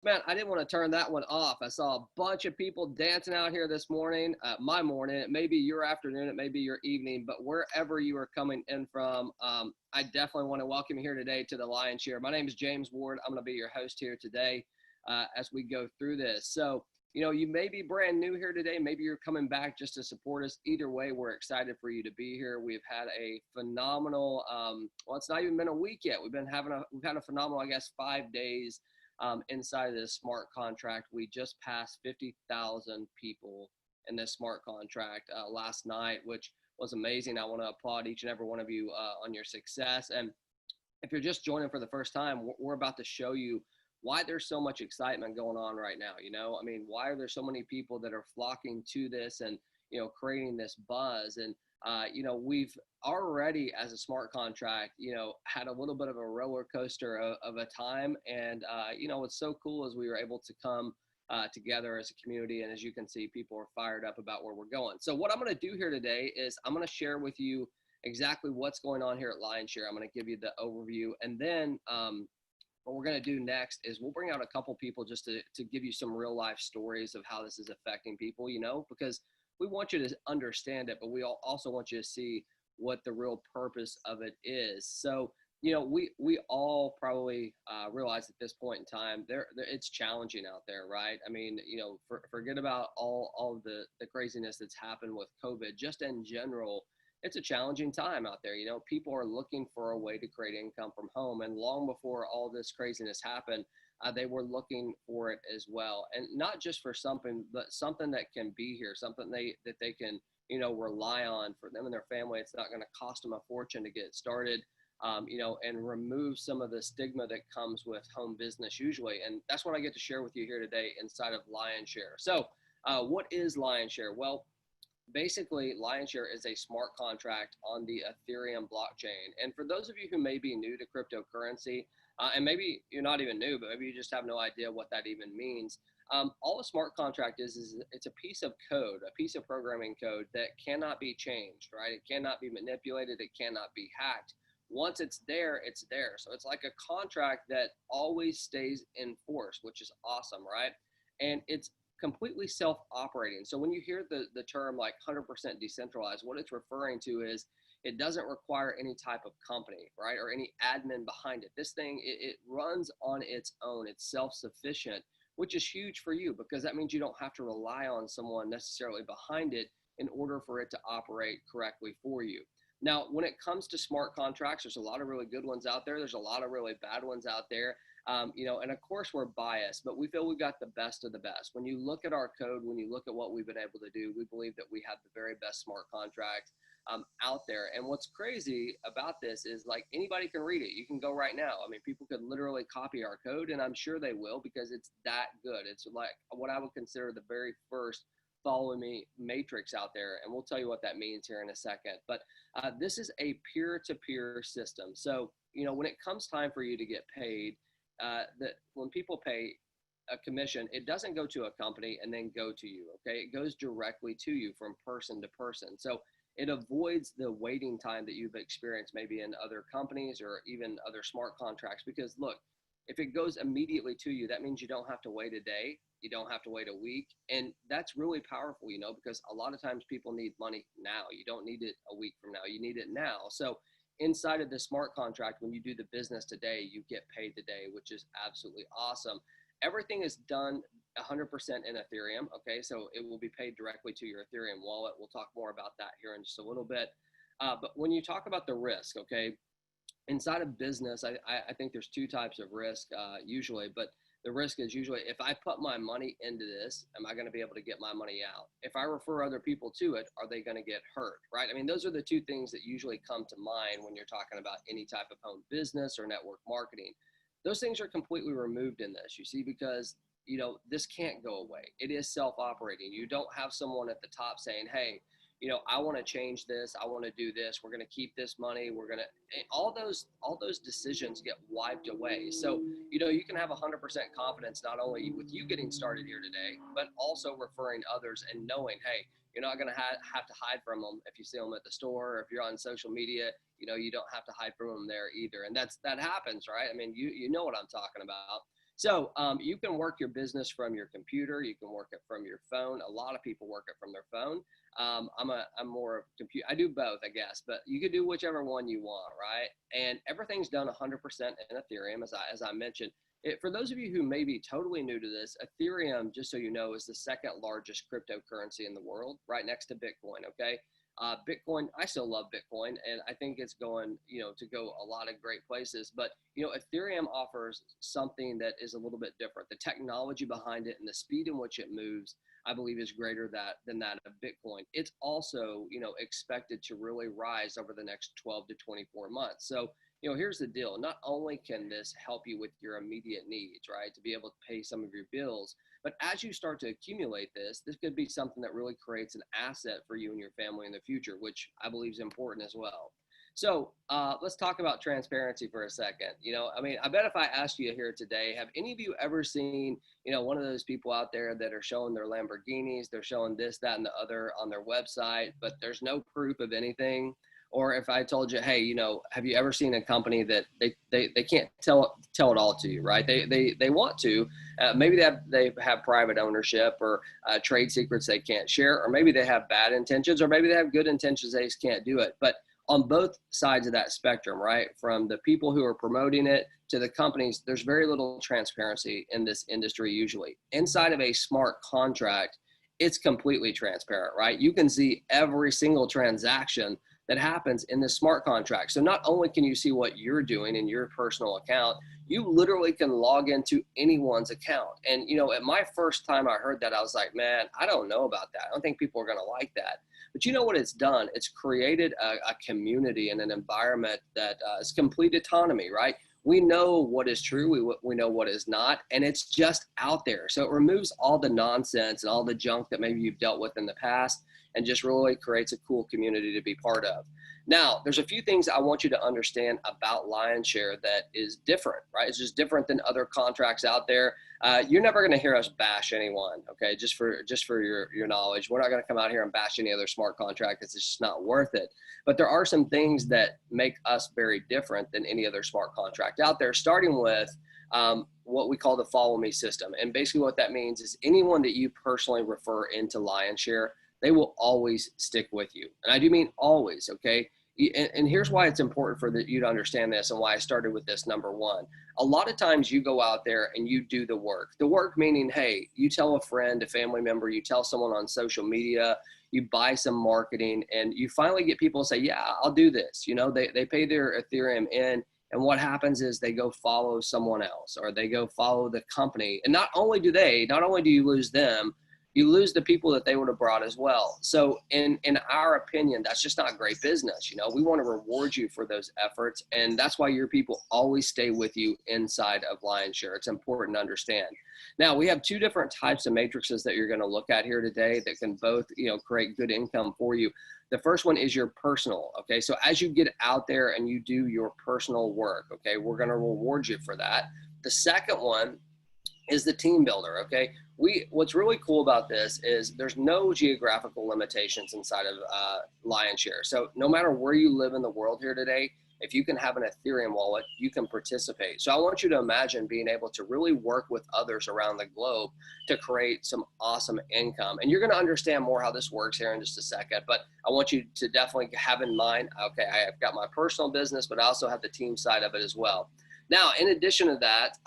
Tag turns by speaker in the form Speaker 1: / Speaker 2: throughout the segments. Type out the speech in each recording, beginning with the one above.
Speaker 1: Man, I didn't want to turn that one off. I saw a bunch of people dancing out here this morning, my morning. It may be your afternoon, it may be your evening, but wherever you are coming in from, I definitely want to welcome you here today to the Lion's Share. My name is James Ward. I'm going to be your host here today as we go through this. So, you may be brand new here today. Maybe you're coming back just to support us. Either way, we're excited for you to be here. We've had a phenomenal, well, it's not even been a week yet. We've had a phenomenal, I guess, 5 days inside of this smart contract. We just passed 50,000 people in this smart contract last night, which was amazing. I want to applaud each and every one of you on your success. And if you're just joining for the first time, we're about to show you why there's so much excitement going on right now. I mean, why are there so many people that are flocking to this and, creating this buzz? And, we've already, as a smart contract, had a little bit of a roller coaster of a time. And, what's so cool is we were able to come together as a community. And as you can see, people are fired up about where we're going. So what I'm going to do here today is I'm going to share with you exactly what's going on here at Lion's Share. I'm going to give you the overview, and then what we're going to do next is we'll bring out a couple people just to give you some real life stories of how this is affecting people, because we want you to understand it, but we also want you to see what the real purpose of it is. So, we all probably realize at this point in time, it's challenging out there, right? I mean, forget about all of the craziness that's happened with COVID, just in general. It's a challenging time out there. People are looking for a way to create income from home. And long before all this craziness happened, they were looking for it as well. And not just for something, but something that can be here, something that they can, rely on for them and their family. It's not going to cost them a fortune to get started, and remove some of the stigma that comes with home business usually. And that's what I get to share with you here today inside of Lion's Share. So what is Lion's Share? Well, basically, Lion's Share is a smart contract on the Ethereum blockchain. And for those of you who may be new to cryptocurrency, and maybe you're not even new, but maybe you just have no idea what that even means. All a smart contract is it's a piece of code, a piece of programming code that cannot be changed, right? It cannot be manipulated. It cannot be hacked. Once it's there, it's there. So it's like a contract that always stays in force, which is awesome, right? And it's completely self-operating. So when you hear the term like 100% decentralized, what it's referring to is it doesn't require any type of company, right? Or any admin behind it. This thing, it runs on its own. It's self-sufficient, which is huge for you because that means you don't have to rely on someone necessarily behind it in order for it to operate correctly for you. Now, when it comes to smart contracts, there's a lot of really good ones out there. There's a lot of really bad ones out there. And of course we're biased, but we feel we've got the best of the best. When you look at our code, when you look at what we've been able to do, we believe that we have the very best smart contract out there. And what's crazy about this is like anybody can read it. You can go right now. I mean, people could literally copy our code, and I'm sure they will because it's that good. It's like what I would consider the very first follow me matrix out there, and we'll tell you what that means here in a second. But this is a peer-to-peer system. So when it comes time for you to get paid, that when people pay a commission, it doesn't go to a company and then go to you. Okay, it goes directly to you from person to person. So it avoids the waiting time that you've experienced maybe in other companies or even other smart contracts. Because look, if it goes immediately to you, that means you don't have to wait a day, you don't have to wait a week. And that's really powerful, because a lot of times people need money now. You don't need it a week from now, you need it now. So inside of the smart contract, when you do the business today, you get paid today, which is absolutely awesome. Everything is done 100% in Ethereum. Okay, so it will be paid directly to your Ethereum wallet. We'll talk more about that here in just a little bit. But when you talk about the risk, okay, inside of business, I think there's two types of risk usually, but the risk is usually if I put my money into this, am I going to be able to get my money out? If I refer other people to it, are they going to get hurt, right? I mean, those are the two things that usually come to mind when you're talking about any type of home business or network marketing. Those things are completely removed in this, you see, because, this can't go away. It is self-operating. You don't have someone at the top saying, hey, I want to change this. I want to do this. We're going to keep this money. We're going to, all those decisions get wiped away. So, you can have 100% confidence, not only with you getting started here today, but also referring others and knowing, hey, you're not going to have to hide from them if you see them at the store, or if you're on social media, you don't have to hide from them there either. And that happens, right? I mean, you know what I'm talking about. So you can work your business from your computer. You can work it from your phone. A lot of people work it from their phone. I'm more of compute. I do both, I guess, but you could do whichever one you want, right? And everything's done 100% in Ethereum, as I mentioned. For those of you who may be totally new to this, Ethereum, just so you know, is the second largest cryptocurrency in the world, right next to Bitcoin. Okay. Bitcoin, I still love Bitcoin, and I think it's going, to go a lot of great places. But, Ethereum offers something that is a little bit different. The technology behind it and the speed in which it moves, I believe, is greater than that of Bitcoin. It's also, expected to really rise over the next 12 to 24 months. So, here's the deal. Not only can this help you with your immediate needs, right, to be able to pay some of your bills, but as you start to accumulate this could be something that really creates an asset for you and your family in the future, which I believe is important as well. So let's talk about transparency for a second. I bet if I asked you here today, have any of you ever seen, one of those people out there that are showing their Lamborghinis, they're showing this, that, and the other on their website, but there's no proof of anything? Or if I told you, hey, have you ever seen a company that they can't tell it all to you, right? They want to, maybe they have private ownership or trade secrets they can't share, or maybe they have bad intentions, or maybe they have good intentions, they just can't do it. But on both sides of that spectrum, right, from the people who are promoting it to the companies, there's very little transparency in this industry usually. Inside of a smart contract, it's completely transparent, right? You can see every single transaction that happens in this smart contract. So not only can you see what you're doing in your personal account, you literally can log into anyone's account. And, at my first time I heard that, I was like, man, I don't know about that. I don't think people are going to like that. But you know what it's done? It's created a community and an environment that is complete autonomy, right? We know what is true, we know what is not, and it's just out there. So it removes all the nonsense and all the junk that maybe you've dealt with in the past, and just really creates a cool community to be part of. Now, there's a few things I want you to understand about Lionshare that is different, right? It's just different than other contracts out there. You're never going to hear us bash anyone, okay? Just for your knowledge, we're not going to come out here and bash any other smart contract. It's just not worth it. But there are some things that make us very different than any other smart contract out there, starting with what we call the follow me system. And basically what that means is anyone that you personally refer into Lionshare, they will always stick with you. And I do mean always, okay? And here's why it's important for you to understand this, and why I started with this. Number one, a lot of times you go out there and you do the work. The work meaning, hey, you tell a friend, a family member, you tell someone on social media, you buy some marketing, and you finally get people to say, yeah, I'll do this. They pay their Ethereum in, and what happens is they go follow someone else, or they go follow the company. And not only do you lose them, you lose the people that they would have brought as well. So in our opinion, that's just not great business. We want to reward you for those efforts. And that's why your people always stay with you inside of Lionshare. It's important to understand. Now, we have two different types of matrices that you're going to look at here today that can both, create good income for you. The first one is your personal. Okay. So as you get out there and you do your personal work, okay, we're going to reward you for that. The second one is the team builder. Okay. What's really cool about this is there's no geographical limitations inside of Lionshare. So no matter where you live in the world here today, if you can have an Ethereum wallet, you can participate. So I want you to imagine being able to really work with others around the globe to create some awesome income. And you're going to understand more how this works here in just a second, but I want you to definitely have in mind, okay, I've got my personal business, but I also have the team side of it as well. Now, in addition to that,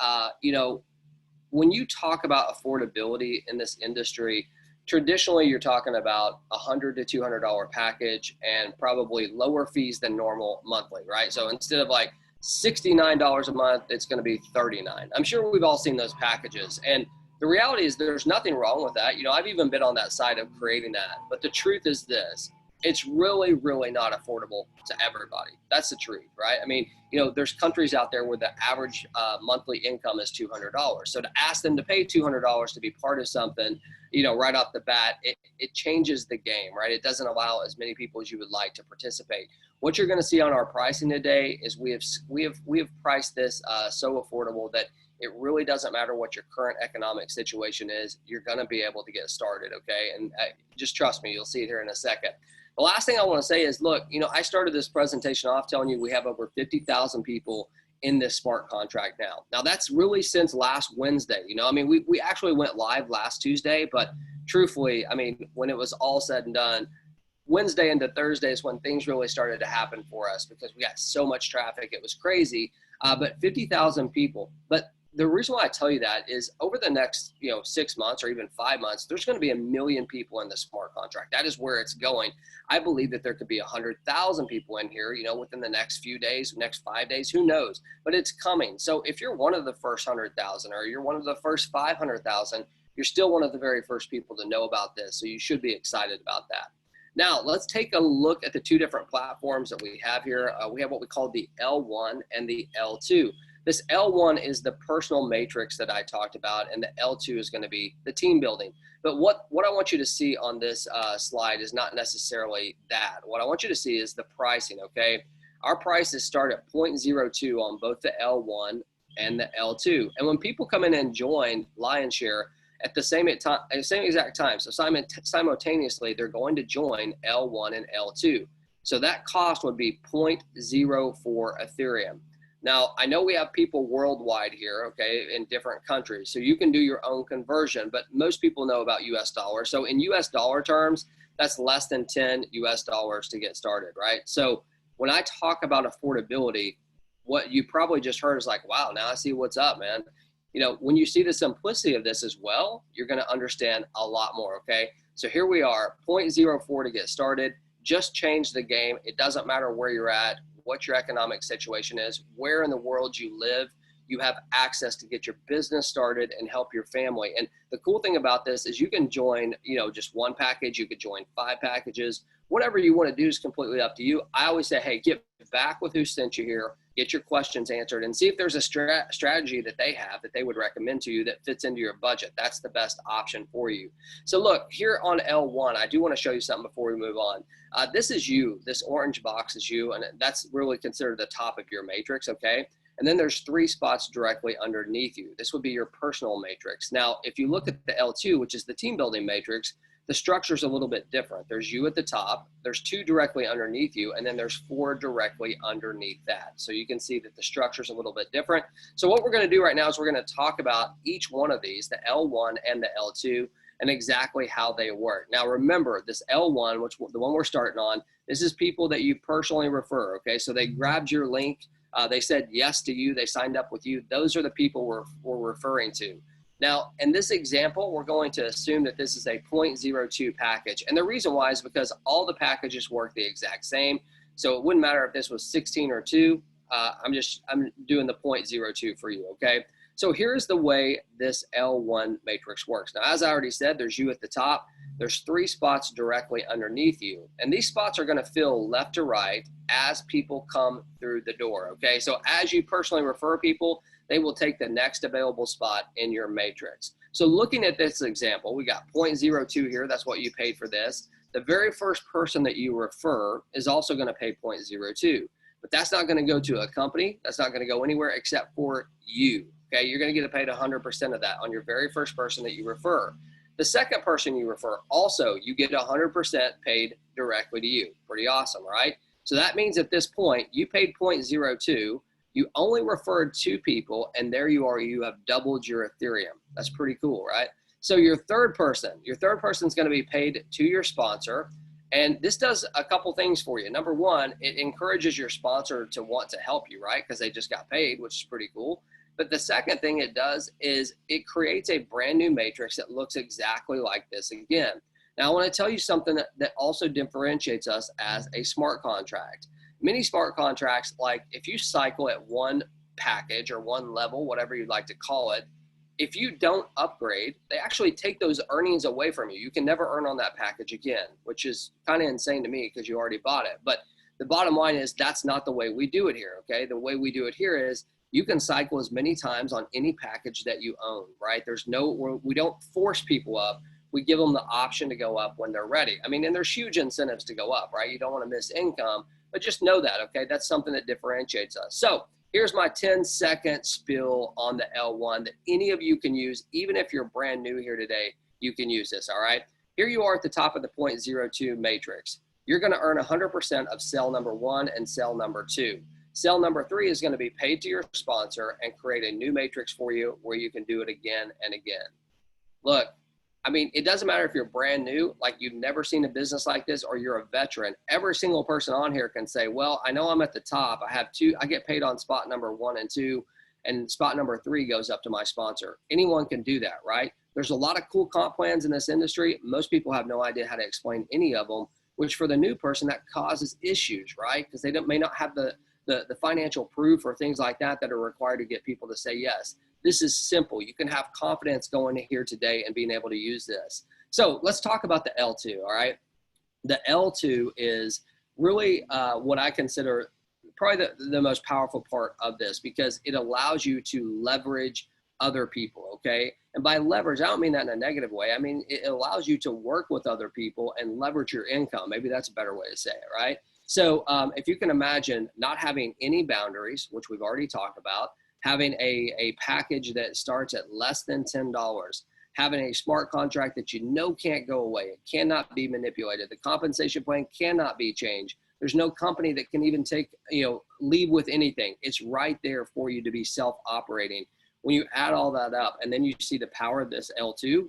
Speaker 1: when you talk about affordability in this industry, traditionally you're talking about $100 to $200 package and probably lower fees than normal monthly, right? So instead of like $69 a month, it's going to be $39. I'm sure we've all seen those packages. And the reality is there's nothing wrong with that. I've even been on that side of creating that. But the truth is this. It's really, really not affordable to everybody. That's the truth, right? I mean, there's countries out there where the average monthly income is $200. So to ask them to pay $200 to be part of something, right off the bat, it changes the game, right? It doesn't allow as many people as you would like to participate. What you're going to see on our pricing today is we have priced this so affordable that it really doesn't matter what your current economic situation is. You're going to be able to get started, okay? And just trust me, you'll see it here in a second. The last thing I want to say is, look, I started this presentation off telling you we have over 50,000 people in this smart contract now. Now that's really since last Wednesday. You know, I mean, we actually went live last Tuesday, but truthfully, I mean, when it was all said and done, Wednesday into Thursday is when things really started to happen for us because we got so much traffic. It was crazy, but 50,000 people. But the reason why I tell you that is over the next, 6 months or even 5 months, there's going to be 1 million people in the smart contract. That is where it's going. I believe that there could be 100,000 people in here, within the next few days, next 5 days, who knows, but it's coming. So if you're one of the first 100,000 or you're one of the first 500,000, you're still one of the very first people to know about this. So you should be excited about that. Now, let's take a look at the two different platforms that we have here. We have what we call the L1 and the L2. This L1 is the personal matrix that I talked about, and the L2 is going to be the team building. But what I want you to see on this slide is not necessarily that. What I want you to see is the pricing, okay? Our prices start at 0.02 on both the L1 and the L2. And when people come in and join Lionshare, at the same exact time, so simultaneously, they're going to join L1 and L2. So that cost would be 0.04 Ethereum. Now, I know we have people worldwide here, okay, in different countries, so you can do your own conversion, but most people know about US dollars. So in US dollar terms, that's less than 10 US dollars to get started, right? So when I talk about affordability, what you probably just heard is like, wow, now I see what's up, man. When you see the simplicity of this as well, you're going to understand a lot more, okay? So here we are, 0.04 to get started. Just change the game. It doesn't matter where you're at, what your economic situation is, where in the world you live. You have access to get your business started and help your family. And the cool thing about this is you can join, just one package. You could join 5 packages. Whatever you want to do is completely up to you. I always say, hey, get back with who sent you here. Get your questions answered and see if there's a strategy that they have that they would recommend to you that fits into your budget. That's the best option for you. So look, here on L1, I do want to show you something before we move on. This is you. This orange box is you, and that's really considered the top of your matrix, okay? And then there's 3 spots directly underneath you. This would be your personal matrix. Now, if you look at the L2, which is the team building matrix, the structure is a little bit different. There's you at the top, there's 2 directly underneath you, and then there's 4 directly underneath that. So you can see that the structure is a little bit different. So what we're going to do right now is we're going to talk about each one of these, the L1 and the L2, and exactly how they work. Now remember, this L1, which the one we're starting on, this is people that you personally refer, okay? So they grabbed your link, they said yes to you, they signed up with you. Those are the people we're referring to. Now, in this example, we're going to assume that this is a 0.02 package. And the reason why is because all the packages work the exact same. So it wouldn't matter if this was 16 or 2. I'm doing the 0.02 for you, okay? So here's the way this L1 matrix works. Now, as I already said, there's you at the top. There's 3 spots directly underneath you. And these spots are going to fill left to right as people come through the door, okay? So as you personally refer people, they will take the next available spot in your matrix. So looking at this example, we got 0.02 here. That's what you paid for this. The very first person that you refer is also going to pay 0.02. But that's not going to go to a company. That's not going to go anywhere except for you. Okay, you're going to get paid 100% of that on your very first person that you refer. The second person you refer, also, you get 100% paid directly to you. Pretty awesome, right? So that means at this point, you paid 0.02. You only referred 2 people, and there you are, you have doubled your Ethereum. That's pretty cool, right? So your third person is going to be paid to your sponsor, and this does a couple things for you. Number one, it encourages your sponsor to want to help you, right? Because they just got paid, which is pretty cool. But the second thing it does is it creates a brand new matrix that looks exactly like this again. Now, I want to tell you something that also differentiates us as a smart contract. Many smart contracts, like if you cycle at one package or one level, whatever you'd like to call it, if you don't upgrade, they actually take those earnings away from you. You can never earn on that package again, which is kind of insane to me because you already bought it. But the bottom line is that's not the way we do it here, okay? The way we do it here is you can cycle as many times on any package that you own, right? We don't force people up. We give them the option to go up when they're ready. I mean, and there's huge incentives to go up, right? You don't want to miss income. But just know that, okay? That's something that differentiates us. So here's my 10-second spiel on the L1 that any of you can use. Even if you're brand new here today, you can use this, all right? Here you are at the top of the 0.02 matrix. You're going to earn 100% of cell number 1 and cell number 2. Cell number 3 is going to be paid to your sponsor and create a new matrix for you where you can do it again and again. Look, I mean, it doesn't matter if you're brand new, like you've never seen a business like this, or you're a veteran. Every single person on here can say, well, I know I'm at the top. I get paid on spot number 1 and 2, and spot number 3 goes up to my sponsor. Anyone can do that, right? There's a lot of cool comp plans in this industry. Most people have no idea how to explain any of them, which for the new person, that causes issues, right? Because they may not have the financial proof or things like that are required to get people to say yes. This is simple. You can have confidence going in here today and being able to use this. So let's talk about the L2, all right? The L2 is really what I consider probably the most powerful part of this, because it allows you to leverage other people, okay? And by leverage, I don't mean that in a negative way. I mean, it allows you to work with other people and leverage your income. Maybe that's a better way to say it, right? So if you can imagine not having any boundaries, which we've already talked about, having a package that starts at less than $10, having a smart contract that you know can't go away, it cannot be manipulated, the compensation plan cannot be changed. There's no company that can even leave with anything. It's right there for you to be self-operating. When you add all that up and then you see the power of this L2,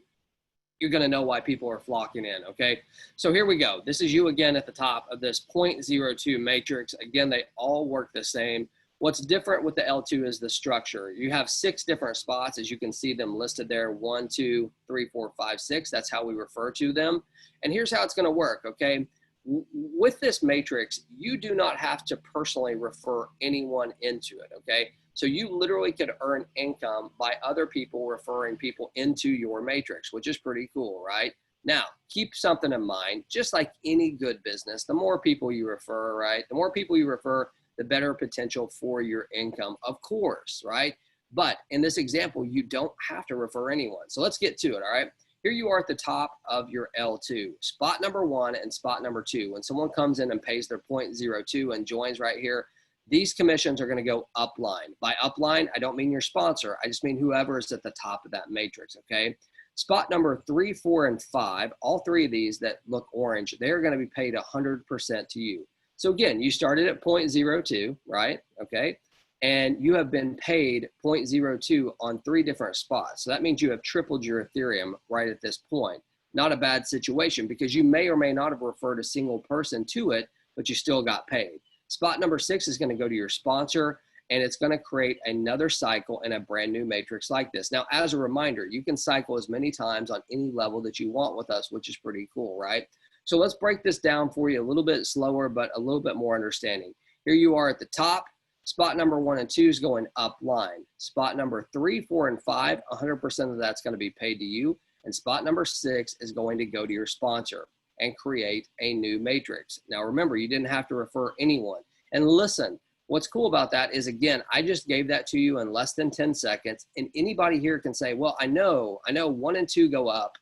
Speaker 1: you're going to know why people are flocking in, okay? So here we go. This is you again at the top of this 0.02 matrix. Again, they all work the same. What's different with the L2 is the structure. You have 6 different spots, as you can see them listed there, 1, 2, 3, 4, 5, 6. That's how we refer to them. And here's how it's going to work, okay? With this matrix, you do not have to personally refer anyone into it, okay? So you literally could earn income by other people referring people into your matrix, which is pretty cool, right? Now, keep something in mind, just like any good business, the more people you refer, right? The more people you refer, the better potential for your income, of course, right? But in this example, you don't have to refer anyone. So let's get to it, all right? Here you are at the top of your L2, spot number 1 and spot number 2. When someone comes in and pays their 0.02 and joins right here, these commissions are going to go upline. By upline, I don't mean your sponsor. I just mean whoever is at the top of that matrix, okay? Spot number 3, 4, and 5, all 3 of these that look orange, they're going to be paid 100% to you. So again, you started at 0.02, right? Okay. And you have been paid 0.02 on 3 different spots. So that means you have tripled your Ethereum right at this point. Not a bad situation, because you may or may not have referred a single person to it, but you still got paid. Spot number 6 is going to go to your sponsor, and it's going to create another cycle in a brand new matrix like this. Now, as a reminder, you can cycle as many times on any level that you want with us, which is pretty cool, right? So let's break this down for you a little bit slower, but a little bit more understanding. Here you are at the top. Spot number 1 and 2 is going up line. Spot number 3, 4, and 5, 100% of that's going to be paid to you. And spot number 6 is going to go to your sponsor and create a new matrix. Now, remember, you didn't have to refer anyone. And listen, what's cool about that is, again, I just gave that to you in less than 10 seconds. And anybody here can say, well, I know 1 and 2 go up,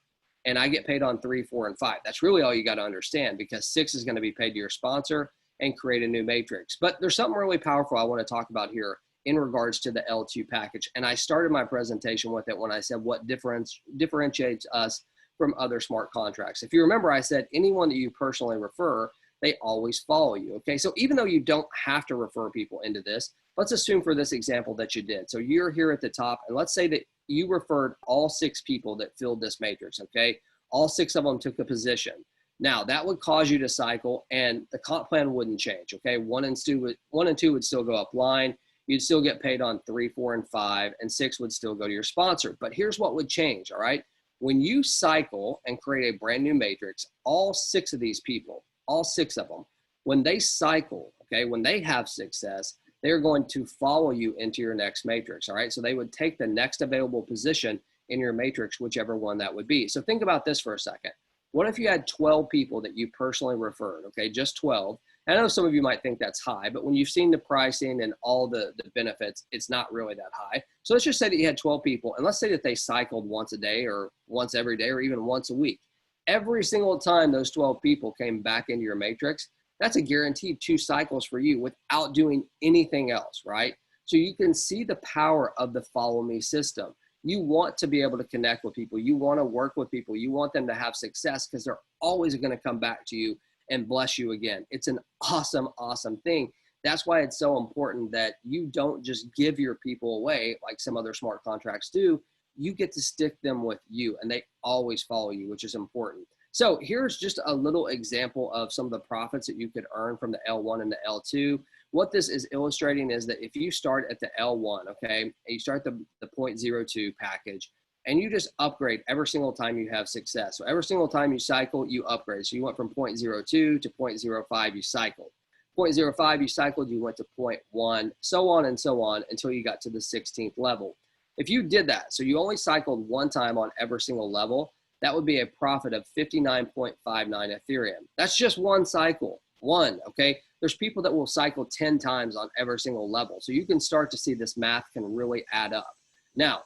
Speaker 1: and I get paid on 3, 4, and 5. That's really all you got to understand, because 6 is going to be paid to your sponsor and create a new matrix. But there's something really powerful I want to talk about here in regards to the L2 package. And I started my presentation with it when I said what differentiates us from other smart contracts. If you remember, I said anyone that you personally refer, they always follow you, okay? So even though you don't have to refer people into this, let's assume for this example that you did. So you're here at the top, and let's say that you referred all 6 people that filled this matrix, okay? All 6 of them took a position. Now, that would cause you to cycle, and the comp plan wouldn't change, okay? 1 and 2 would still go up line. You'd still get paid on 3, 4, and 5, and 6 would still go to your sponsor. But here's what would change, all right? When you cycle and create a brand new matrix, all 6 of these people, all 6 of them, when they cycle, okay, when they have success, they're going to follow you into your next matrix, all right? So they would take the next available position in your matrix, whichever one that would be. So think about this for a second. What if you had 12 people that you personally referred, okay, just 12? I know some of you might think that's high, but when you've seen the pricing and all the benefits, it's not really that high. So let's just say that you had 12 people, and let's say that they cycled once a day or once every day or even once a week. Every single time those 12 people came back into your matrix, that's a guaranteed 2 cycles for you without doing anything else, right? So you can see the power of the follow me system. You want to be able to connect with people. You want to work with people. You want them to have success, because they're always going to come back to you and bless you again. It's an awesome, awesome thing. That's why it's so important that you don't just give your people away like some other smart contracts do. You get to stick them with you, and they always follow you, which is important. So here's just a little example of some of the profits that you could earn from the L1 and the L2. What this is illustrating is that if you start at the L1, okay, and you start the 0.02 package, and you just upgrade every single time you have success. So every single time you cycle, you upgrade. So you went from 0.02 to 0.05, you cycled. 0.05, you cycled, you went to 0.1, so on and so on until you got to the 16th level. If you did that, so you only cycled one time on every single level, that would be a profit of 59.59 Ethereum. That's just one cycle, one, okay? There's people that will cycle 10 times on every single level. So you can start to see this math can really add up. Now,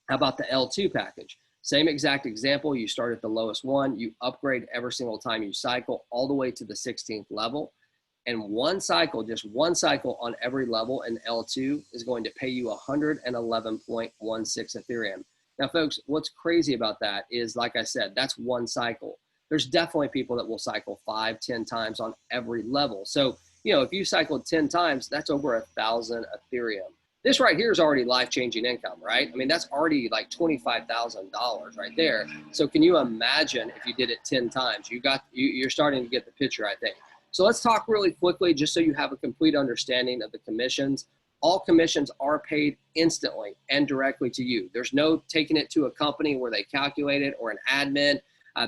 Speaker 1: how about the L2 package? Same exact example. You start at the lowest one, you upgrade every single time you cycle all the way to the 16th level. And one cycle, just one cycle on every level in L2 is going to pay you 111.16 Ethereum. Now, folks, what's crazy about that is, like I said, that's one cycle. There's definitely people that will cycle 5, 10 times on every level. So, you know, if you cycled 10 times, that's over 1,000 Ethereum. This right here is already life-changing income, right? I mean, that's already like $25,000 right there. So can you imagine if you did it 10 times? You're starting to get the picture, I think. So let's talk really quickly just so you have a complete understanding of the commissions. All commissions are paid instantly and directly to you. There's no taking it to a company where they calculate it or an admin.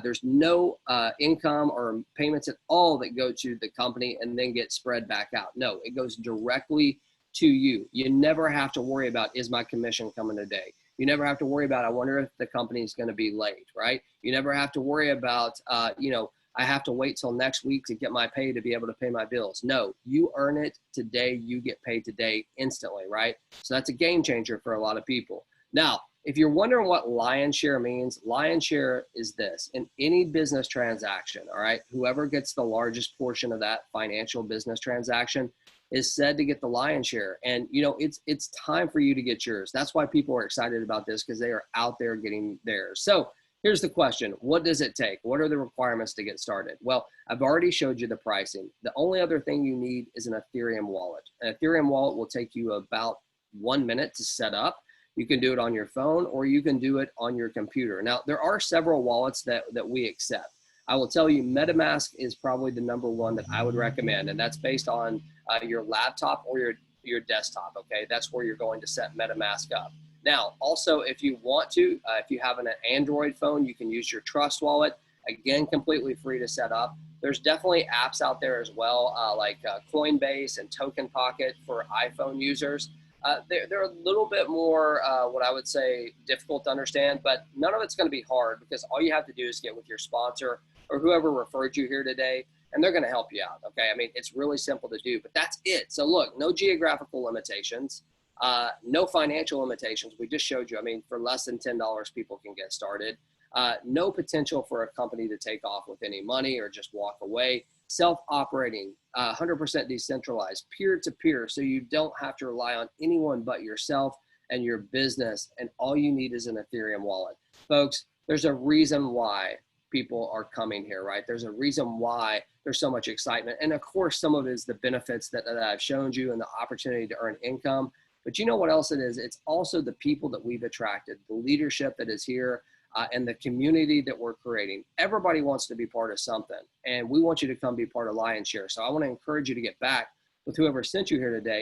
Speaker 1: There's no income or payments at all that go to the company and then get spread back out. No, it goes directly to you. You never have to worry about, is my commission coming today? You never have to worry about, I wonder if the company is going to be late, right? You never have to worry about, you know, I have to wait till next week to get my pay to be able to pay my bills. No, you earn it today, you get paid today instantly, right? So that's a game changer for a lot of people. Now, if you're wondering what lion's share means, lion's share is this. In any business transaction, all right, whoever gets the largest portion of that financial business transaction is said to get the lion's share. And, you know, it's time for you to get yours. That's why people are excited about this, because they are out there getting theirs. So here's the question. What does it take? What are the requirements to get started? Well, I've already showed you the pricing. The only other thing you need is an Ethereum wallet. An Ethereum wallet will take you about 1 minute to set up. You can do it on your phone or you can do it on your computer. Now, there are several wallets that we accept. I will tell you, MetaMask is probably the #1 that I would recommend, and that's based on your laptop or your desktop, okay? That's where you're going to set MetaMask up. Now, also, if you want to, if you have an Android phone, you can use your Trust Wallet. Again, completely free to set up. There's definitely apps out there as well, like Coinbase and Token Pocket for iPhone users. They're a little bit more, what I would say, difficult to understand, but none of it's going to be hard, because all you have to do is get with your sponsor or whoever referred you here today, and they're going to help you out, okay? I mean, it's really simple to do, but that's it. So look, no geographical limitations, no financial limitations. We just showed you, I mean, for less than $10, people can get started. No potential for a company to take off with any money or just walk away. Self-operating, 100% decentralized, peer-to-peer, so you don't have to rely on anyone but yourself and your business, and all you need is an Ethereum wallet. Folks, there's a reason why people are coming here, right? There's a reason why there's so much excitement. And of course, some of it is the benefits that I've shown you and the opportunity to earn income. But you know what else it is? It's also the people that we've attracted, the leadership that is here, and the community that we're creating. Everybody wants to be part of something, and we want you to come be part of Lion's Share. So I want to encourage you to get back with whoever sent you here today.